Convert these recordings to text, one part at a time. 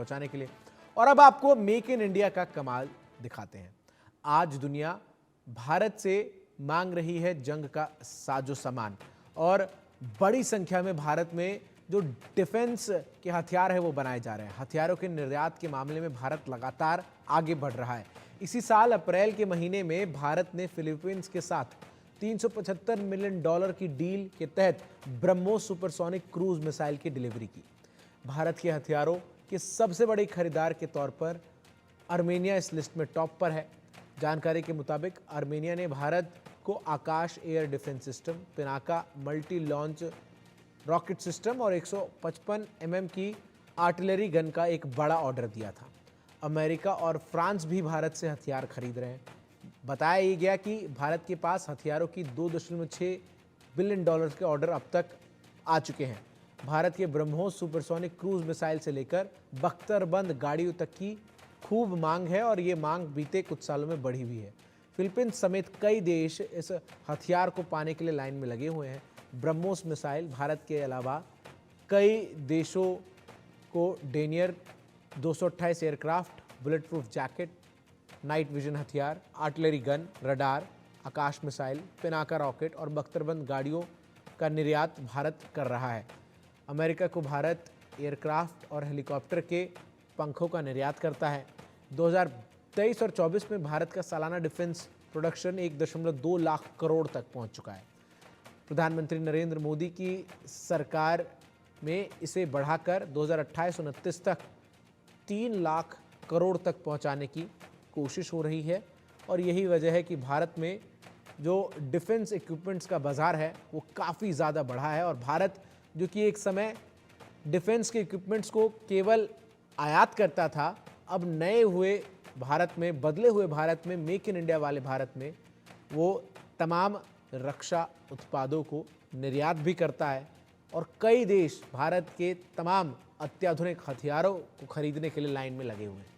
पहुंचाने के लिए। और अब आपको मेक इन इंडिया का कमाल दिखाते हैं। आज दुनिया भारत से मांग रही है जंग का साजो सामान और बड़ी संख्या में भारत में जो डिफेंस के हथियार है वो बनाए जा रहे हैं। हथियारों के निर्यात के मामले में भारत लगातार आगे बढ़ रहा है। इसी साल अप्रैल के महीने में भारत ने फिलीपींस के साथ $375 मिलियन की डील के तहत ब्रह्मोस सुपरसोनिक क्रूज मिसाइल की डिलीवरी की। भारत के हथियारों के सबसे बड़े खरीदार के तौर पर आर्मेनिया इस लिस्ट में टॉप पर है। जानकारी के मुताबिक आर्मेनिया ने भारत को Akash air defence system, Pinaka multi launch rocket system और 155 की आर्टिलरी गन का एक बड़ा ऑर्डर दिया था। अमेरिका और फ्रांस भी भारत से हथियार खरीद रहे हैं। बताया गया कि भारत के पास हथियारों की $2.6 बिलियन के ऑर्डर अब तक आ चुके हैं। भारत के ब्रह्मोस सुपरसोनिक क्रूज मिसाइल से लेकर बख्तरबंद गाड़ियों तक की खूब मांग है और ये मांग बीते कुछ सालों में बढ़ी हुई है। फिलीपींस समेत कई देश इस हथियार को पाने के लिए लाइन में लगे हुए हैं। ब्रह्मोस मिसाइल भारत के अलावा कई देशों को denier 228 aircraft, bullet proof jacket, night vision हथियार, आर्टिलरी गन, रडार, आकाश मिसाइल, पिनाका रॉकेट और बख्तरबंद गाड़ियों का निर्यात भारत कर रहा है। अमेरिका को भारत एयरक्राफ्ट और हेलीकॉप्टर के पंखों का निर्यात करता है। 2023 और 24 में भारत का सालाना डिफेंस प्रोडक्शन 1.2 लाख करोड़ तक पहुंच चुका है। प्रधानमंत्री नरेंद्र मोदी की सरकार में इसे बढ़ाकर 2028-29 तक 3 लाख करोड़ तक पहुंचाने की कोशिश हो रही है और यही वजह है कि भारत में जो डिफेंस इक्विपमेंट्स का बाजार है वो काफ़ी ज़्यादा बढ़ा है। और भारत जो कि एक समय डिफेंस के इक्विपमेंट्स को केवल आयात करता था, अब नए हुए भारत में, बदले हुए भारत में, मेक इन इंडिया वाले भारत में वो तमाम रक्षा उत्पादों को निर्यात भी करता है और कई देश भारत के तमाम अत्याधुनिक हथियारों को खरीदने के लिए लाइन में लगे हुए हैं।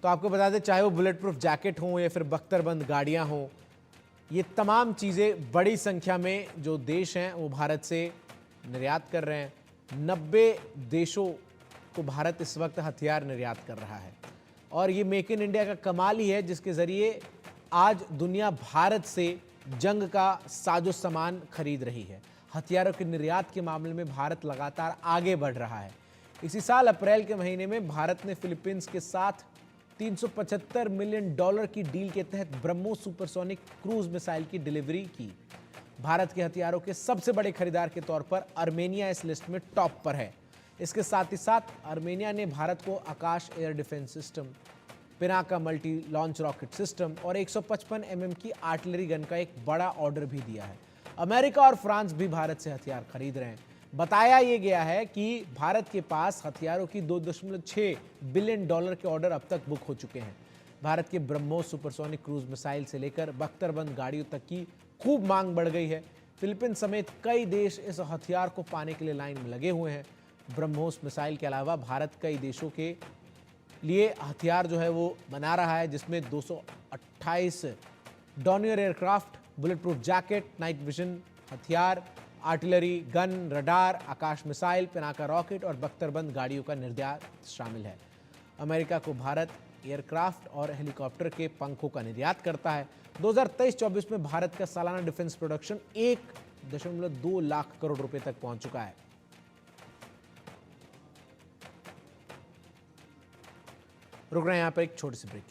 तो आपको बता दें, चाहे वो बुलेट प्रूफ जैकेट हो या फिर बख्तरबंद गाड़ियां हो, ये तमाम चीज़ें बड़ी संख्या में जो देश हैं वो भारत से निर्यात कर रहे हैं। 90 देशों को भारत इस वक्त हथियार निर्यात कर रहा है और ये मेक इन इंडिया का कमाल ही है, जिसके ज़रिए आज दुनिया भारत से जंग का साजो सामान खरीद रही है। हथियारों के निर्यात के मामले में भारत लगातार आगे बढ़ रहा है। इसी साल अप्रैल के महीने में भारत ने फिलीपींस के साथ $375 मिलियन की डील के तहत ब्रह्मोस सुपरसोनिक क्रूज मिसाइल की डिलीवरी की। भारत के हथियारों के सबसे बड़े खरीदार के तौर पर आर्मेनिया इस लिस्ट में टॉप पर है। इसके साथ ही साथ आर्मेनिया ने भारत को Akash air defence system, Pinaka multi launch rocket system और 155 की आर्टिलरी गन का एक बड़ा ऑर्डर भी दिया है। अमेरिका और फ्रांस भी भारत से हथियार खरीद रहे हैं। बताया यह गया है कि भारत के पास हथियारों की $2.6 बिलियन के ऑर्डर अब तक बुक हो चुके हैं। भारत के ब्रह्मोस सुपरसोनिक क्रूज मिसाइल से लेकर बख्तरबंद गाड़ियों तक की खूब मांग बढ़ गई है। फिलीपींस समेत कई देश इस हथियार को पाने के लिए लाइन में लगे हुए हैं। ब्रह्मोस मिसाइल के अलावा भारत कई देशों के लिए हथियार जो है वो बना रहा है, जिसमें 228 Dornier aircraft, bullet proof jacket, night vision हथियार, आर्टिलरी गन, रडार, आकाश मिसाइल, पिनाका रॉकेट और बख्तरबंद गाड़ियों का निर्यात शामिल है। अमेरिका को भारत एयरक्राफ्ट और हेलीकॉप्टर के पंखों का निर्यात करता है। 2023-24 में भारत का सालाना डिफेंस प्रोडक्शन 1.2 लाख करोड़ रुपए तक पहुंच चुका है। रुक रहे हैं यहां पर एक छोटी सी ब्रेक।